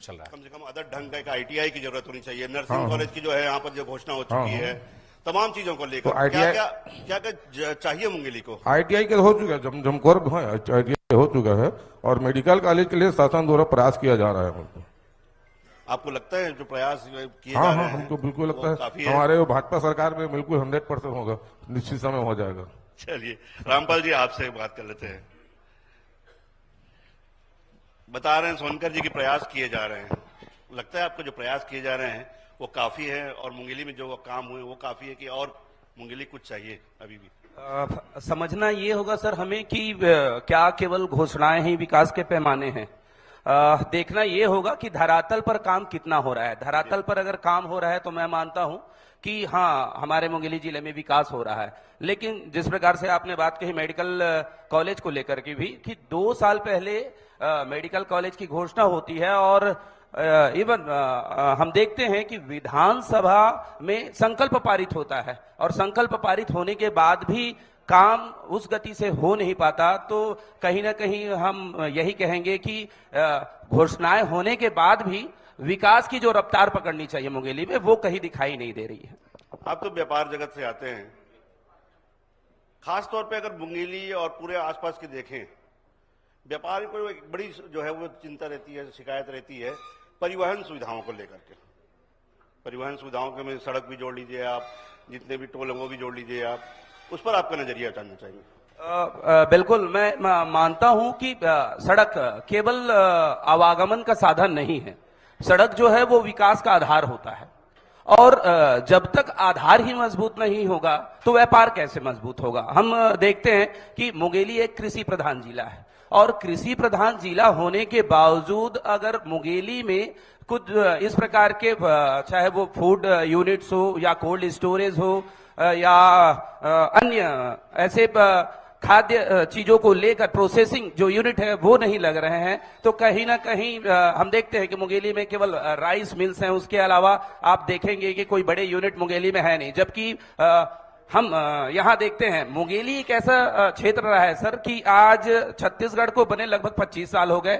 चल रहा है। कम से कम अदर ढंग का एक आईटीआई की जरूरत होनी चाहिए। नर्सिंग कॉलेज की जो है यहाँ पर जो घोषणा हो चुकी है, तमाम चीजों को लेकर तो क्या ITI क्या क्या चाहिए मुंगेली को? ITI के हो चुका है, जमकर ITI हो चुका है और मेडिकल कॉलेज के लिए शासन द्वारा प्रयास किया जा रहा है। आपको लगता है जो प्रयास किए हाँ जा हाँ, रहे हैं हमको बिल्कुल लगता वो है काफी है? हमारे भाजपा सरकार में बिल्कुल 100% होगा, निश्चित समय हो जाएगा। चलिए रामपाल जी आपसे बात कर लेते हैं। बता रहे हैं सोनकर जी के प्रयास किए जा रहे हैं, लगता है आपको जो प्रयास किए जा रहे हैं वो काफी है और मुंगेली में जो काम हुए वो काफी है कि और मुंगेली कुछ चाहिए अभी भी? समझना ये होगा सर हमें कि क्या केवल घोषणाएं ही विकास के पैमाने हैं। देखना ये होगा कि धरातल पर काम कितना हो रहा है। धरातल पर अगर काम हो रहा है तो मैं मानता हूं कि हाँ, हमारे मुंगेली जिले में विकास हो रहा है। लेकिन जिस प्रकार से आपने बात कही मेडिकल कॉलेज को लेकर के भी, कि 2 साल पहले मेडिकल कॉलेज की घोषणा होती है और इवन हम देखते हैं कि विधानसभा में संकल्प पारित होता है और संकल्प पारित होने के बाद भी काम उस गति से हो नहीं पाता। तो कहीं ना कहीं हम यही कहेंगे कि घोषणाएं होने के बाद भी विकास की जो रफ्तार पकड़नी चाहिए मुंगेली में, वो कहीं दिखाई नहीं दे रही है। आप तो व्यापार जगत से आते हैं, खासतौर पे अगर मुंगेली और पूरे आसपास की देखें, व्यापारी को एक बड़ी जो है वो चिंता रहती है, शिकायत रहती है परिवहन सुविधाओं को लेकर के। परिवहन सुविधाओं के में सड़क भी जोड़ लीजिए आप, जितने भी टोल हैं वो भी जोड़ लीजिए आप, उस पर आपका नजरिया जानना चाहिए। बिल्कुल, मैं मानता हूं कि सड़क केवल आवागमन का साधन नहीं है। सड़क जो है वो विकास का आधार होता है और जब तक आधार ही मजबूत नहीं होगा तो व्यापार कैसे मजबूत होगा। हम देखते हैं कि मुंगेली एक कृषि प्रधान जिला है और कृषि प्रधान जिला होने के बावजूद अगर मुंगेली में कुछ इस प्रकार के चाहे वो फूड यूनिट्स हो या कोल्ड स्टोरेज हो या अन्य ऐसे खाद्य चीजों को लेकर प्रोसेसिंग जो यूनिट है वो नहीं लग रहे हैं, तो कहीं ना कहीं हम देखते हैं कि मुंगेली में केवल राइस मिल्स हैं, उसके अलावा आप देखेंगे कि कोई बड़े यूनिट मुंगेली में है नहीं। जबकि हम यहाँ देखते हैं मुंगेली एक ऐसा क्षेत्र रहा है सर कि आज छत्तीसगढ़ को बने लगभग 25 साल हो गए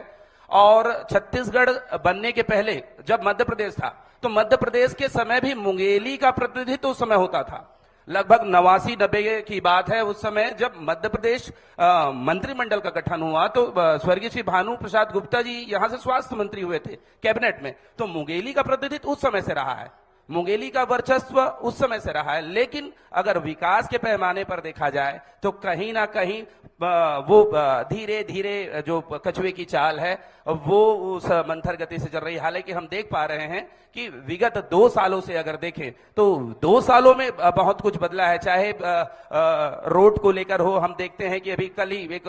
और छत्तीसगढ़ बनने के पहले जब मध्य प्रदेश था तो मध्य प्रदेश के समय भी मुंगेली का प्रतिनिधित्व उस समय होता था। लगभग 89-90 की बात है, उस समय जब मध्य प्रदेश मंत्रिमंडल का गठन हुआ तो स्वर्गीय श्री भानु प्रसाद गुप्ता जी यहां से स्वास्थ्य मंत्री हुए थे कैबिनेट में, तो मुंगेली का प्रतिनिधित्व उस समय से रहा है, मुंगेली का वर्चस्व उस समय से रहा है। लेकिन अगर विकास के पैमाने पर देखा जाए तो कहीं ना कहीं वो धीरे धीरे जो कछुए की चाल है वो उस मंथर गति से चल रही है। हालांकि हम देख पा रहे हैं कि विगत 2 सालों से अगर देखें तो 2 सालों में बहुत कुछ बदला है। चाहे रोड को लेकर हो, हम देखते हैं कि अभी कल ही एक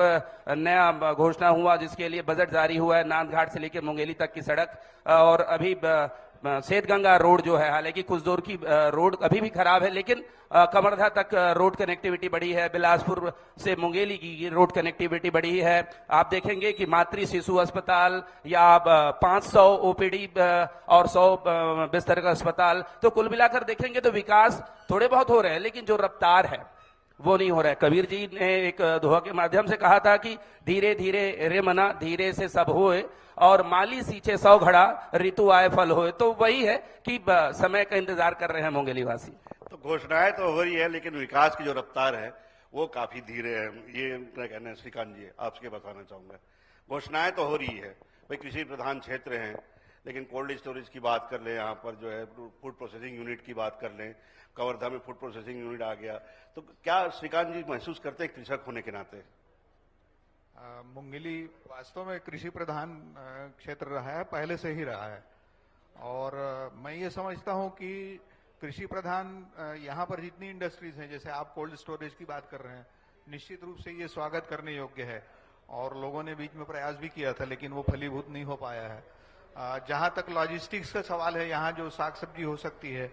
नया घोषणा हुआ जिसके लिए बजट जारी हुआ है, नांदघाट से लेकर मुंगेली तक की सड़क, और अभी सेठगंगा रोड जो है, हालांकि कुछ दूर की रोड अभी भी खराब है लेकिन कवर्धा तक रोड कनेक्टिविटी बढ़ी है, बिलासपुर से मुंगेली की रोड कनेक्टिविटी बढ़ी है। आप देखेंगे कि मातृ शिशु अस्पताल या 500 ओपीडी और 100 बिस्तर का अस्पताल, तो कुल मिलाकर देखेंगे तो विकास थोड़े बहुत हो रहे हैं लेकिन जो रफ्तार है वो नहीं हो रहा है। कबीर जी ने एक दोहा के माध्यम से कहा था कि धीरे धीरे रे मना धीरे से सब होए और माली सींचे 100 घड़ा ऋतु आए फल होए। तो वही है कि समय का इंतजार कर रहे हैं मुंगेली वासी। तो घोषणाएं तो हो रही है लेकिन विकास की जो रफ्तार है वो काफी धीरे है, ये मैं कहना है। श्रीकांत जी आपसे बताना चाहूंगा, घोषणाएं तो हो रही है भाई, कृषि प्रधान क्षेत्र हैं, लेकिन कोल्ड स्टोरेज की बात कर लें, यहाँ पर जो है फूड प्रोसेसिंग यूनिट की बात कर लें, कवर्धा में फूड प्रोसेसिंग यूनिट आ गया, तो क्या श्रीकांत जी महसूस करते हैं कृषक होने के नाते? मुंगेली वास्तव में कृषि प्रधान क्षेत्र रहा है, पहले से ही रहा है, और मैं ये समझता हूं कि कृषि प्रधान यहाँ पर जितनी इंडस्ट्रीज हैं, जैसे आप कोल्ड स्टोरेज की बात कर रहे हैं, निश्चित रूप से ये स्वागत करने योग्य है और लोगों ने बीच में प्रयास भी किया था लेकिन वो फलीभूत नहीं हो पाया है। जहां तक लॉजिस्टिक्स का सवाल है, यहाँ जो साग सब्जी हो सकती है,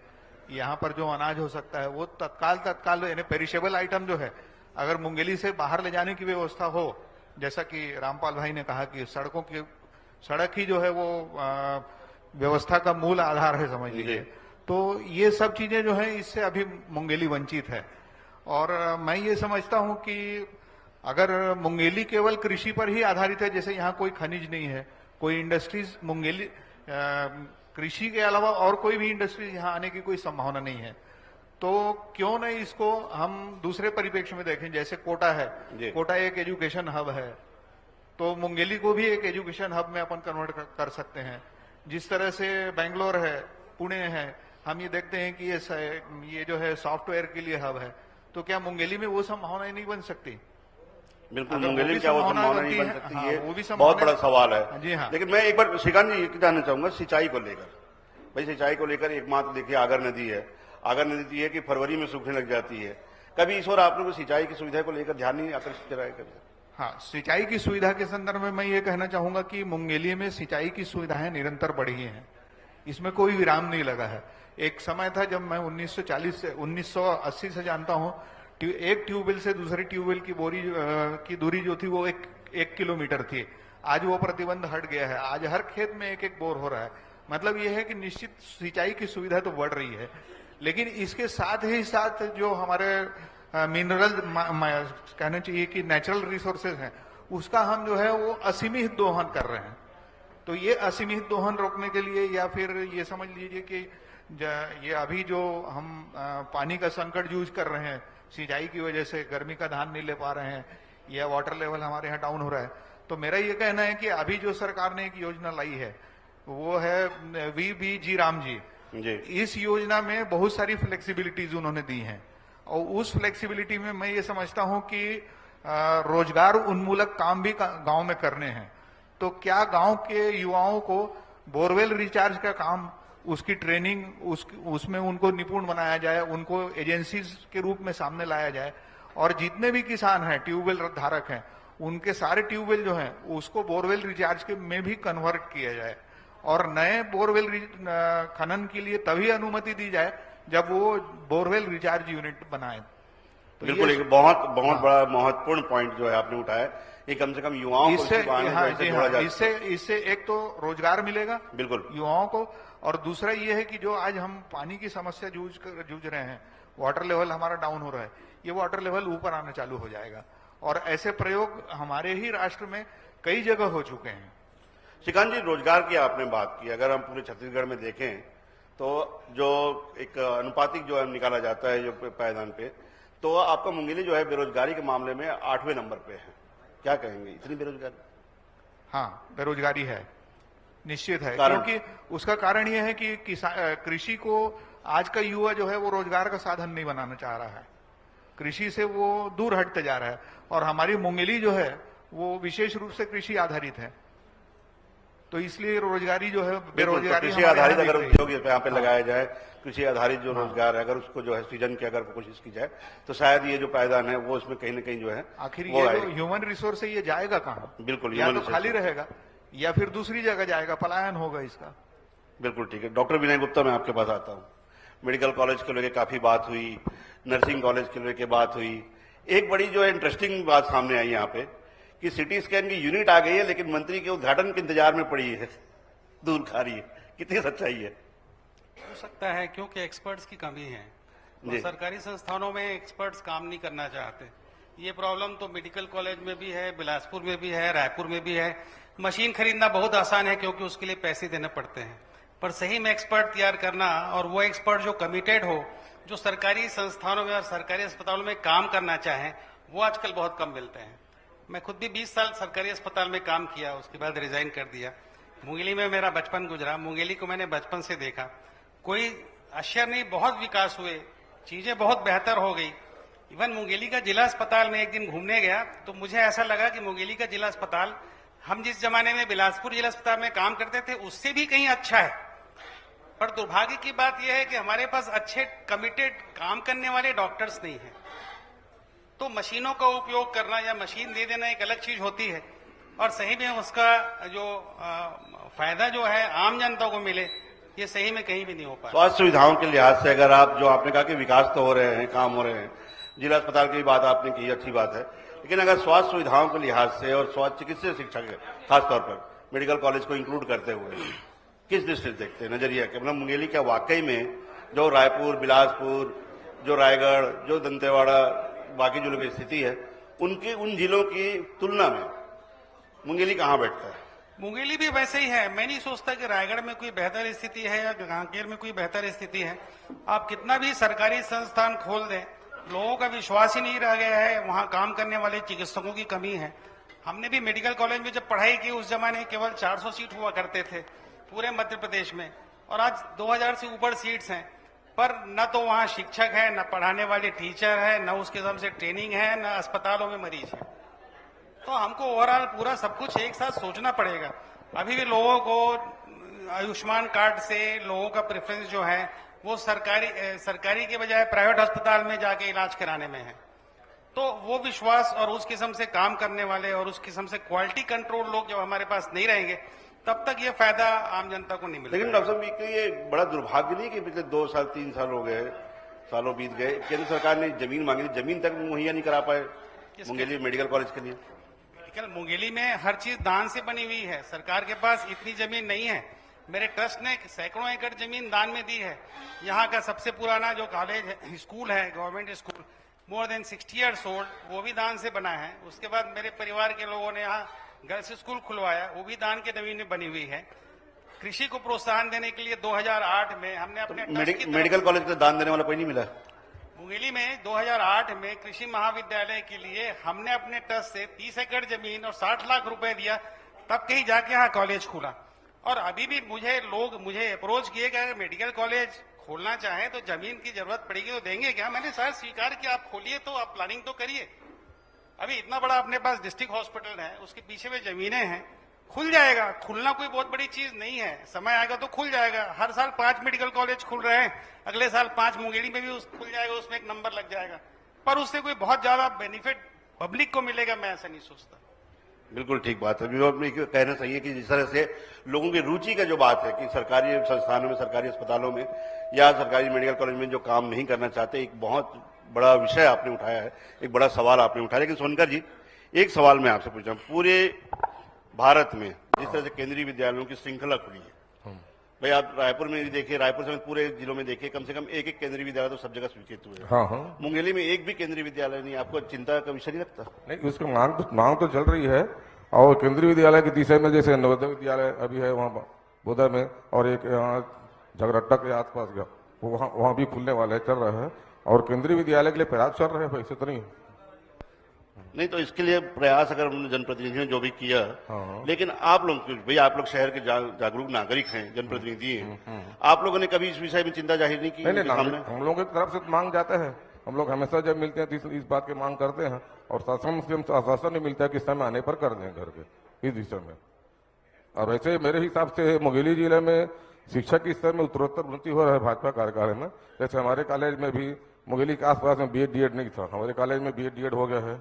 यहाँ पर जो अनाज हो सकता है, वो तत्काल यानी पेरिशेबल आइटम जो है, अगर मुंगेली से बाहर ले जाने की व्यवस्था हो, जैसा कि रामपाल भाई ने कहा कि सड़क ही जो है वो व्यवस्था का मूल आधार है समझ लीजिए, तो ये सब चीजें जो है इससे अभी मुंगेली वंचित है। और मैं ये समझता हूं कि अगर मुंगेली केवल कृषि पर ही आधारित है, जैसे यहाँ कोई खनिज नहीं है, कोई इंडस्ट्रीज मुंगेली कृषि के अलावा और कोई भी इंडस्ट्री यहाँ आने की कोई संभावना नहीं है, तो क्यों नहीं इसको हम दूसरे परिप्रेक्ष्य में देखें। जैसे कोटा है, कोटा एक एजुकेशन हब है, तो मुंगेली को भी एक एजुकेशन हब में अपन कन्वर्ट कर सकते हैं। जिस तरह से बेंगलोर है, पुणे है, हम ये देखते हैं कि ये जो है सॉफ्टवेयर के लिए हब है, तो क्या मुंगेली में वो संभावनाएं नहीं बन सकती? बिल्कुल, मुंगेली में क्या वो संभावना नहीं बन सकती? हाँ, ये वो भी बहुत बड़ा सवाल है। जी हाँ। लेकिन मैं एक बार श्रीकांत जी ये जानना चाहूंगा सिंचाई को लेकर। भाई सिंचाई को लेकर एकमात्र देखिए आगर नदी है, आगर नदी है कि फरवरी में सूखने लग जाती है। कभी इस और आपने को सिंचाई की सुविधा को लेकर ध्यान नहीं आकर्षित कराया कभी? हाँ, सिंचाई की सुविधा के संदर्भ में मैं ये कहना चाहूंगा कि मुंगेली में सिंचाई की सुविधाएं निरंतर बढ़ी हैं, इसमें कोई विराम नहीं लगा है। एक समय था जब मैं 1980 से जानता हूं, एक ट्यूबवेल से दूसरे ट्यूबवेल की दूरी जो थी वो एक किलोमीटर थी। आज वो प्रतिबंध हट गया है, आज हर खेत में एक बोर हो रहा है। मतलब ये है कि निश्चित सिंचाई की सुविधा तो बढ़ रही है, लेकिन इसके साथ ही साथ जो हमारे मिनरल कहना चाहिए कि नेचुरल रिसोर्सेज हैं, उसका हम जो है वो असीमित दोहन कर रहे हैं। तो ये असीमित दोहन रोकने के लिए, या फिर ये समझ लीजिए कि ये अभी जो हम पानी का संकट यूज कर रहे हैं सिंचाई की वजह से, गर्मी का धान नहीं ले पा रहे हैं, या वाटर लेवल हमारे यहाँ डाउन हो रहा है, तो मेरा ये कहना है कि अभी जो सरकार ने एक योजना लाई है वो है VBG राम जी। इस योजना में बहुत सारी फ्लेक्सिबिलिटीज उन्होंने दी हैं, और उस फ्लेक्सिबिलिटी में मैं ये समझता हूं कि रोजगार उन्मूलक काम भी गांव में करने हैं। तो क्या गांव के युवाओं को बोरवेल रिचार्ज का काम, उसकी ट्रेनिंग, उसमें उनको निपुण बनाया जाए, उनको एजेंसीज के रूप में सामने लाया जाए, और जितने भी किसान हैं ट्यूबवेल धारक हैं उनके सारे ट्यूबवेल जो हैं उसको बोरवेल रिचार्ज के में भी कन्वर्ट किया जाए, और नए बोरवेल खनन के लिए तभी अनुमति दी जाए जब वो बोरवेल रिचार्ज यूनिट बनाए। तो बिल्कुल, एक बहुत बड़ा महत्वपूर्ण पॉइंट जो है आपने उठाया, ये कम से कम युवाओं को इससे एक तो रोजगार मिलेगा बिल्कुल युवाओं को, और दूसरा ये है कि जो आज हम पानी की समस्या जूझ रहे हैं, वाटर लेवल हमारा डाउन हो रहा है, ये वाटर लेवल ऊपर आना चालू हो जाएगा। और ऐसे प्रयोग हमारे ही राष्ट्र में कई जगह हो चुके हैं। श्रीकांत जी, रोजगार की आपने बात की, अगर हम पूरे छत्तीसगढ़ में देखें तो जो एक अनुपातिक जो है निकाला जाता है जो पायदान पे, तो आपका मुंगेली जो है बेरोजगारी के मामले में 8वें नंबर पे है। क्या कहेंगे, इतनी बेरोजगारी? हाँ, बेरोजगारी है, निश्चित है, क्योंकि उसका कारण यह है कि कृषि को आज का युवा जो है वो रोजगार का साधन नहीं बनाना चाह रहा है, कृषि से वो दूर हटते जा रहा है। और हमारी मुंगेली जो है वो विशेष रूप से कृषि आधारित है, तो इसलिए रोजगारी जो है, बेरोजगारी कृषि आधारित अगर उद्योग यहाँ पे लगाया जाए, कृषि आधारित जो रोजगार है अगर उसको जो है सृजन की अगर कोशिश की जाए, तो शायद ये जो पायदान है वो उसमें कहीं ना कहीं जो है आखिर ये जो ह्यूमन रिसोर्स है ये जाएगा कहाँ? बिल्कुल, या तो खाली रहेगा या फिर दूसरी जगह जाएगा, पलायन होगा इसका। बिल्कुल ठीक है। डॉक्टर विनय गुप्ता, मैं आपके पास आता हूँ। मेडिकल कॉलेज को लेकर काफी बात हुई, नर्सिंग कॉलेज को लेकर बात हुई। एक बड़ी जो है इंटरेस्टिंग बात सामने आई यहाँ पे कि सिटी स्कैन की यूनिट आ गई है, लेकिन मंत्री के उद्घाटन के इंतजार में पड़ी है, दूर खा रही है। कितनी सच्चाई है? हो सकता है क्योंकि एक्सपर्ट्स की कमी है, तो सरकारी संस्थानों में एक्सपर्ट्स काम नहीं करना चाहते। ये प्रॉब्लम तो मेडिकल कॉलेज में भी है, बिलासपुर में भी है, रायपुर में भी है। मशीन खरीदना बहुत आसान है क्योंकि उसके लिए पैसे देने पड़ते हैं, पर सही में एक्सपर्ट तैयार करना, और वो एक्सपर्ट जो कमिटेड हो, जो सरकारी संस्थानों में और सरकारी अस्पतालों में काम करना चाहें, वो आजकल बहुत कम मिलते हैं। मैं खुद भी 20 साल सरकारी अस्पताल में काम किया, उसके बाद रिजाइन कर दिया। मुंगेली में मेरा बचपन गुजरा, मुंगेली को मैंने बचपन से देखा, कोई आश्चर्य नहीं, बहुत विकास हुए, चीजें बहुत बेहतर हो गई। इवन मुंगेली का जिला अस्पताल में एक दिन घूमने गया तो मुझे ऐसा लगा कि मुंगेली का जिला अस्पताल हम जिस जमाने में बिलासपुर जिला अस्पताल में काम करते थे उससे भी कहीं अच्छा है। पर दुर्भाग्य की बात यह है कि हमारे पास अच्छे कमिटेड काम करने वाले डॉक्टर्स नहीं है। तो मशीनों का उपयोग करना या मशीन दे देना एक अलग चीज होती है, और सही में उसका जो फायदा जो है आम जनता को मिले, ये सही में कहीं भी नहीं हो पाया। स्वास्थ्य सुविधाओं के लिहाज से अगर आप, जो आपने कहा कि विकास तो हो रहे हैं, काम हो रहे हैं, जिला अस्पताल की बात आपने की, अच्छी बात है, लेकिन अगर स्वास्थ्य सुविधाओं के लिहाज से और स्वास्थ्य चिकित्सा शिक्षा के खासतौर पर मेडिकल कॉलेज को इंक्लूड करते हुए किस दृष्टि से देखते हैं, नजरिया के? मतलब मुंगेली क्या वाकई में जो रायपुर, बिलासपुर, जो रायगढ़, जो दंतेवाड़ा, बाकी जो स्थिति है, उन जिलों की तुलना में मुंगेली कहाँ बैठता है? मुंगेली भी वैसे ही है। मैं नहीं सोचता कि रायगढ़ में कोई बेहतर स्थिति है या कांकेर में कोई बेहतर स्थिति है। आप कितना भी सरकारी संस्थान खोल दें, लोगों का विश्वास ही नहीं रह गया है। वहां काम करने वाले चिकित्सकों की कमी है। हमने भी मेडिकल कॉलेज में जब पढ़ाई की, उस जमाने केवल 400 सीट हुआ करते थे पूरे मध्य प्रदेश में, और आज 2000 से ऊपर सीट्स हैं। पर न तो वहां शिक्षक है, न पढ़ाने वाले टीचर है, न उस किस्म से ट्रेनिंग है, न अस्पतालों में मरीज है। तो हमको ओवरऑल पूरा सब कुछ एक साथ सोचना पड़ेगा। अभी भी लोगों को आयुष्मान कार्ड से लोगों का प्रेफरेंस जो है वो सरकारी के बजाय प्राइवेट अस्पताल में जाके इलाज कराने में है। तो वो विश्वास और उस किस्म से काम करने वाले और उस किस्म से क्वालिटी कंट्रोल लोग जब हमारे पास नहीं रहेंगे, तब तक ये फायदा आम जनता को नहीं मिलेगा। लेकिन डॉक्टर साहब, ये बड़ा दुर्भाग्य नहीं कि पिछले 2 साल 3 साल हो गए, सालों बीत गए, केंद्र सरकार ने जमीन मांगी, जमीन तक मुहैया नहीं करा पाए मुंगेली मेडिकल कॉलेज के लिए। मेडिकल मुंगेली में हर चीज दान से बनी हुई है। सरकार के पास इतनी जमीन नहीं है। मेरे ट्रस्ट ने सैकड़ों एकड़ जमीन दान में दी है। यहाँ का सबसे पुराना जो कॉलेज है, स्कूल है, government school, more than 60 years old, वो भी दान से बना है। उसके बाद मेरे परिवार के लोगों ने यहाँ गर्ल्स स्कूल खुलवाया, वो भी दान के जमीन में बनी हुई है। कृषि को प्रोत्साहन देने के लिए 2008 में हमने अपने मेडिकल कॉलेज का दान देने वाला कोई नहीं मिला। मुंगेली में 2008 में कृषि महाविद्यालय के लिए हमने अपने ट्रस्ट से 30 एकड़ जमीन और 60 लाख रुपए दिया, तब कहीं जाके यहाँ कॉलेज खुला। और अभी भी मुझे अप्रोच किए कि अगर मेडिकल कॉलेज खोलना चाहे तो जमीन की जरूरत पड़ेगी तो देंगे क्या। मैंने सर स्वीकार किया, आप खोलिए, तो आप प्लानिंग तो करिए। अभी इतना बड़ा अपने पास डिस्ट्रिक्ट हॉस्पिटल है, उसके पीछे में जमीनें हैं, खुल जाएगा। खुलना कोई बहुत बड़ी चीज नहीं है, समय आएगा तो खुल जाएगा। हर साल 5 मेडिकल कॉलेज खुल रहे हैं, अगले साल 5 मुंगेली में भी खुल जाएगा, उसमें एक नंबर लग जाएगा। पर उससे कोई बहुत ज्यादा बेनिफिट पब्लिक को मिलेगा, मैं ऐसा नहीं सोचता। बिल्कुल ठीक बात है। कहना सही है कि जिस तरह से लोगों की रुचि का जो बात है कि सरकारी संस्थानों में, सरकारी अस्पतालों में या सरकारी मेडिकल कॉलेज में जो काम नहीं करना चाहते, एक बहुत बड़ा विषय आपने उठाया है, एक बड़ा सवाल आपने उठाया। लेकिन सोनकर जी, एक सवाल मैं आपसे पूछ रहा हूँ, पूरे भारत में जिस तरह से केंद्रीय विद्यालयों की श्रृंखला खुली है, भाई आप रायपुर में भी देखिए, रायपुर समेत पूरे जिलों में देखिए, कम से कम एक केंद्रीय विद्यालय तो सब जगह स्वीकृत हुए। हाँ। मुंगेली में एक भी केंद्रीय विद्यालय नहीं, आपको चिंता का विषय नहीं लगता? नहीं, उसकी मांग तो चल रही है। और केंद्रीय विद्यालय की दिशा में जैसे नवोदय विद्यालय अभी है वहाँ बोधा में, और एक यहाँ झगरट्टा के आसपास का वहाँ भी खुलने वाला है, चल रहा है। और केंद्रीय विद्यालय के लिए प्रयास चल रहे हैं, वैसे तो नहीं। तो इसके लिए प्रयास अगर उन्होंने जनप्रतिनिधियों ने जो भी किया, लेकिन आप लोग, भाई आप लोग शहर के जागरूक नागरिक हैं, जनप्रतिनिधि हैं, आप लोगों ने कभी इस विषय में चिंता जाहिर नहीं की? नहीं, हम लोगों की तरफ से मांग जाते हैं। हम लोग हमेशा जब मिलते हैं तो इस बात की मांग करते हैं, और शासन से आश्वासन नहीं मिलता है कि समय आने पर कर दें करके इस विषय में। और वैसे मेरे हिसाब से मुंगेली जिले में शिक्षा के स्तर में उत्तरोत्तर उन्नति हो रहा है भाजपा कार्यकाल में। जैसे हमारे कॉलेज में भी मुंगेली के आसपास में BEd DEd नहीं था, हमारे कॉलेज में BEd DEd हो गया है,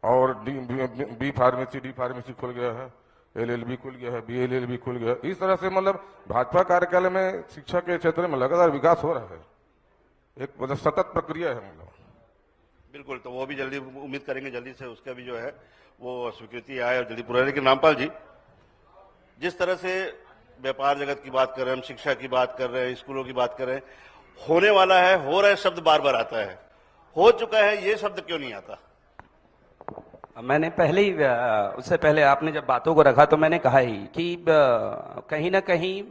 और बी फार्मेसी डी फार्मेसी खुल गया है, LLB खुल गया है, BLLB खुल गया। इस तरह से मतलब भाजपा कार्यकाल में शिक्षा के क्षेत्र में लगातार विकास हो रहा है, एक मतलब सतत प्रक्रिया है मतलब। बिल्कुल, तो वो भी जल्दी उम्मीद करेंगे जल्दी से उसका भी जो है वो स्वीकृति आए और जल्दी पूरा। लेकिन रामपाल जी, जिस तरह से व्यापार जगत की बात कर रहे हैं, हम शिक्षा की बात कर रहे हैं, स्कूलों की बात कर रहे हैं, होने वाला है, हो रहा है शब्द बार बार आता है, हो चुका है ये शब्द क्यों नहीं आता? मैंने पहले ही, उससे पहले आपने जब बातों को रखा तो मैंने कहा ही कि कहीं ना कहीं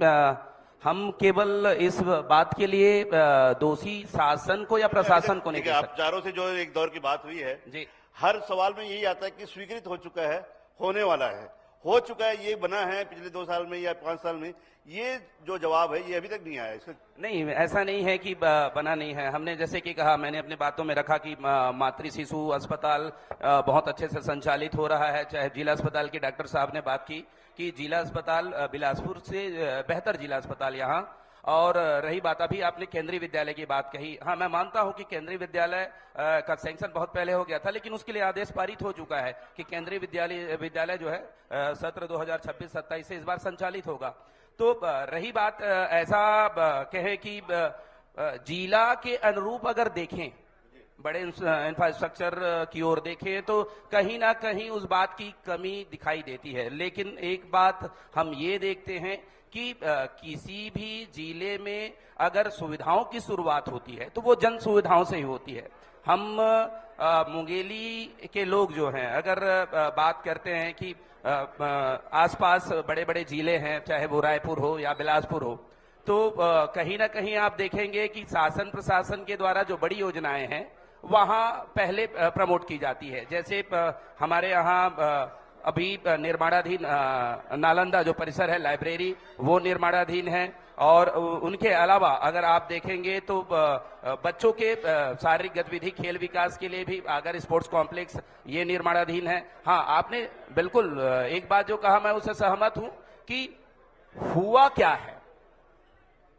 हम केवल इस बात के लिए दोषी शासन को या प्रशासन को नहीं कह सकते। आप चारों से जो एक दौर की बात हुई है जी, हर सवाल में यही आता है कि स्वीकृत हो चुका है, होने वाला है, हो चुका है, ये बना है पिछले 2 साल में या 5 साल में, ये जो जवाब है ये अभी तक नहीं आया। इसका नहीं, ऐसा नहीं है कि बना नहीं है। हमने जैसे कि कहा, मैंने अपने बातों में रखा कि मातृ शिशु अस्पताल बहुत अच्छे से संचालित हो रहा है। चाहे जिला अस्पताल के डॉक्टर साहब ने बात की कि जिला अस्पताल बिलासपुर से बेहतर जिला अस्पताल यहाँ। और रही बात, अभी आपने केंद्रीय विद्यालय की बात कही, हाँ मैं मानता हूं कि केंद्रीय विद्यालय का सैंक्शन बहुत पहले हो गया था, लेकिन उसके लिए आदेश पारित हो चुका है कि केंद्रीय विद्यालय जो है सत्र 2026-27 से इस बार संचालित होगा। तो रही बात, ऐसा कहें कि जिला के अनुरूप अगर देखें, बड़े इंफ्रास्ट्रक्चर की ओर देखें, तो कहीं ना कहीं उस बात की कमी दिखाई देती है। लेकिन एक बात हम ये देखते हैं कि किसी भी जिले में अगर सुविधाओं की शुरुआत होती है तो वो जन सुविधाओं से ही होती है। हम मुंगेली के लोग जो हैं, अगर बात करते हैं कि आसपास बड़े बड़े जिले हैं, चाहे वो रायपुर हो या बिलासपुर हो, तो कहीं ना कहीं आप देखेंगे कि शासन प्रशासन के द्वारा जो बड़ी योजनाएं हैं वहां पहले प्रमोट की जाती है। जैसे हमारे यहाँ अभी निर्माणाधीन नालंदा जो परिसर है, लाइब्रेरी, वो निर्माणाधीन है। और उनके अलावा अगर आप देखेंगे तो बच्चों के शारीरिक गतिविधि खेल विकास के लिए भी अगर स्पोर्ट्स कॉम्प्लेक्स, ये निर्माणाधीन है। हाँ, आपने बिल्कुल एक बात जो कहा मैं उससे सहमत हूं कि हुआ क्या है।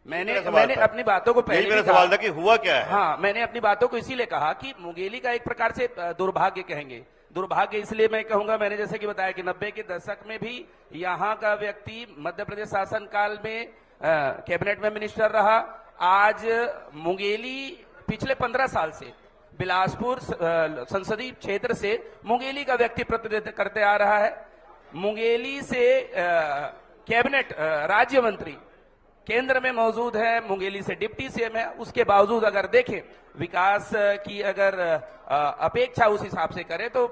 मैंने अपनी बातों को पहले मेरा सवाल था कि हुआ क्या है। हाँ, मैंने अपनी बातों को इसीलिए कहा कि मुंगेली का एक प्रकार से दुर्भाग्य कहेंगे। दुर्भाग्य इसलिए मैं कहूंगा, मैंने जैसे कि बताया कि 90 के दशक में भी यहाँ का व्यक्ति मध्य प्रदेश शासन काल में कैबिनेट में मिनिस्टर रहा। आज मुंगेली पिछले 15 साल से बिलासपुर संसदीय क्षेत्र से मुंगेली का व्यक्ति प्रतिनिधित्व करते आ रहा है। मुंगेली से कैबिनेट राज्य मंत्री केंद्र में मौजूद है, मुंगेली से डिप्टी सीएम है। उसके बावजूद अगर देखें विकास की अगर अपेक्षा उस हिसाब से करें तो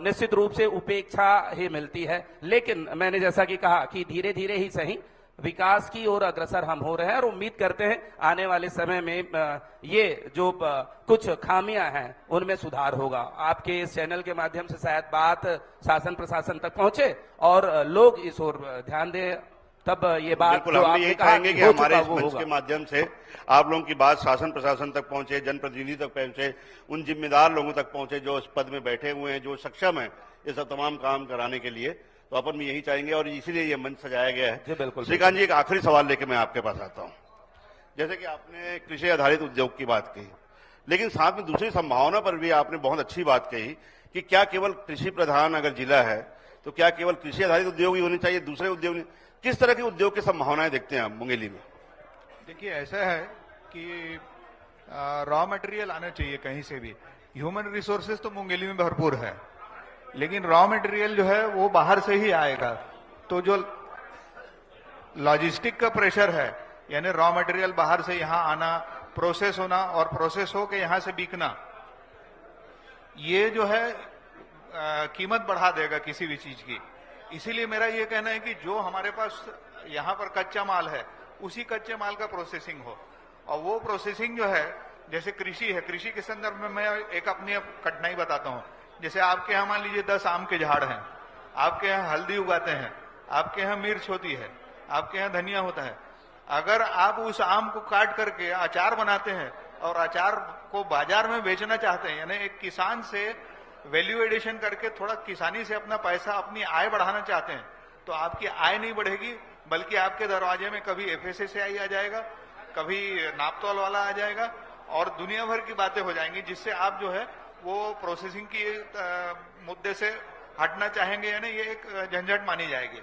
निश्चित रूप से उपेक्षा ही मिलती है। लेकिन मैंने जैसा कि कहा कि धीरे धीरे ही सही विकास की ओर अग्रसर हम हो रहे हैं और उम्मीद करते हैं आने वाले समय में ये जो कुछ खामियां हैं उनमें सुधार होगा। आपके इस चैनल के माध्यम से शायद बात शासन प्रशासन तक पहुंचे और लोग इस ओर ध्यान दें, तब ये बात जो आपने कहा चाहेंगे कि हमारे इस मंच के माध्यम से आप लोगों की बात शासन प्रशासन तक पहुंचे, जनप्रतिनिधि तक पहुंचे, उन जिम्मेदार लोगों तक पहुंचे जो इस पद में बैठे हुए हैं, जो सक्षम है ये सब तमाम काम कराने के लिए। तो अपन भी यही चाहेंगे और इसीलिए ये मंच सजाया गया है। बिल्कुल श्रीकांत जी, एक आखिरी सवाल लेकर मैं आपके पास आता हूँ। जैसे कि आपने कृषि आधारित उद्योग की बात कही, लेकिन साथ में दूसरी संभावना पर भी आपने बहुत अच्छी बात कही कि क्या केवल कृषि प्रधान अगर जिला है तो क्या केवल कृषि आधारित उद्योग ही होने चाहिए, दूसरे उद्योग नहीं? किस तरह के उद्योग की संभावनाएं देखते हैं आप मुंगेली में? देखिए, ऐसा है कि रॉ मटेरियल आना चाहिए कहीं से भी। ह्यूमन रिसोर्सेज तो मुंगेली में भरपूर है, लेकिन रॉ मटेरियल जो है वो बाहर से ही आएगा। तो जो लॉजिस्टिक का प्रेशर है, यानी रॉ मटेरियल बाहर से यहां आना, प्रोसेस होना और प्रोसेस होकर यहां से बिकना, ये जो है कीमत बढ़ा देगा किसी भी चीज की। इसीलिए मेरा ये कहना है कि जो हमारे पास यहाँ पर कच्चा माल है उसी कच्चे माल का प्रोसेसिंग हो। और वो प्रोसेसिंग जो है, जैसे कृषि है, कृषि के संदर्भ में मैं एक अपनी कठिनाई बताता हूँ। जैसे आपके यहाँ मान लीजिए 10 आम के झाड़ हैं, आपके यहाँ हल्दी उगाते हैं, आपके यहाँ मिर्च होती है, आपके यहाँ धनिया होता है। अगर आप उस आम को काट करके अचार बनाते हैं और अचार को बाजार में बेचना चाहते हैं, यानी एक किसान से वैल्यू एडिशन करके थोड़ा किसानी से अपना पैसा, अपनी आय बढ़ाना चाहते हैं, तो आपकी आय नहीं बढ़ेगी, बल्कि आपके दरवाजे में कभी FSSAI आ जाएगा, कभी नापतोल वाला आ जाएगा और दुनिया भर की बातें हो जाएंगी, जिससे आप जो है वो प्रोसेसिंग की मुद्दे से हटना चाहेंगे, यानी ये एक झंझट मानी जाएगी।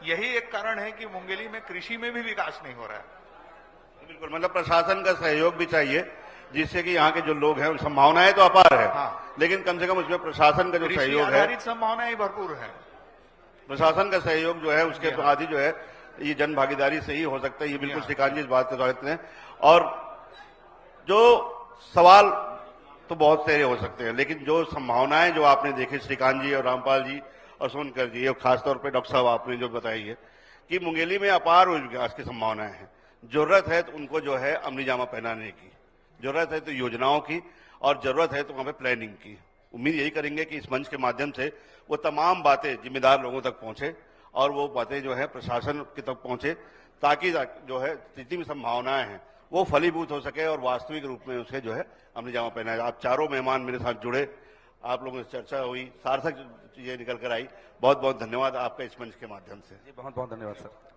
यही एक कारण है कि मुंगेली में कृषि में भी विकास नहीं हो रहा है। बिल्कुल, मतलब प्रशासन का सहयोग भी चाहिए, जिससे कि यहाँ के जो लोग हैं, संभावनाएं तो अपार है। हाँ। लेकिन कम से कम उसमें प्रशासन का जो सहयोग है, आधारित संभावनाएं भरपूर है। प्रशासन का सहयोग जो है उसके बाद ही जो है ये जन भागीदारी से ही हो सकता है। ये बिल्कुल श्रीकांत जी इस बात का स्वागत है। और जो सवाल तो बहुत सारे हो सकते हैं, लेकिन जो संभावनाएं जो आपने देखी श्रीकांत जी और रामपाल जी और सोनकर जी और खासतौर पर डॉक्टर साहब आपने जो बताई है कि मुंगेली में अपार विकास की संभावनाएं हैं। जरूरत है तो उनको जो है अमली जामा पहनाने की, जरूरत है तो योजनाओं की, और जरूरत है तो वहां पे प्लानिंग की। उम्मीद यही करेंगे कि इस मंच के माध्यम से वो तमाम बातें जिम्मेदार लोगों तक पहुंचे और वो बातें जो है प्रशासन की तक पहुंचे, ताकि जो है जितनी भी संभावनाएं हैं वो फलीभूत हो सके और वास्तविक रूप में उसे जो है अमली जामा पहनाया। आप चारों मेहमान मेरे साथ जुड़े, आप लोगों से चर्चा हुई, सार्थक चीजें निकल कर आई। बहुत बहुत धन्यवाद आपका इस मंच के माध्यम से। बहुत बहुत धन्यवाद सर।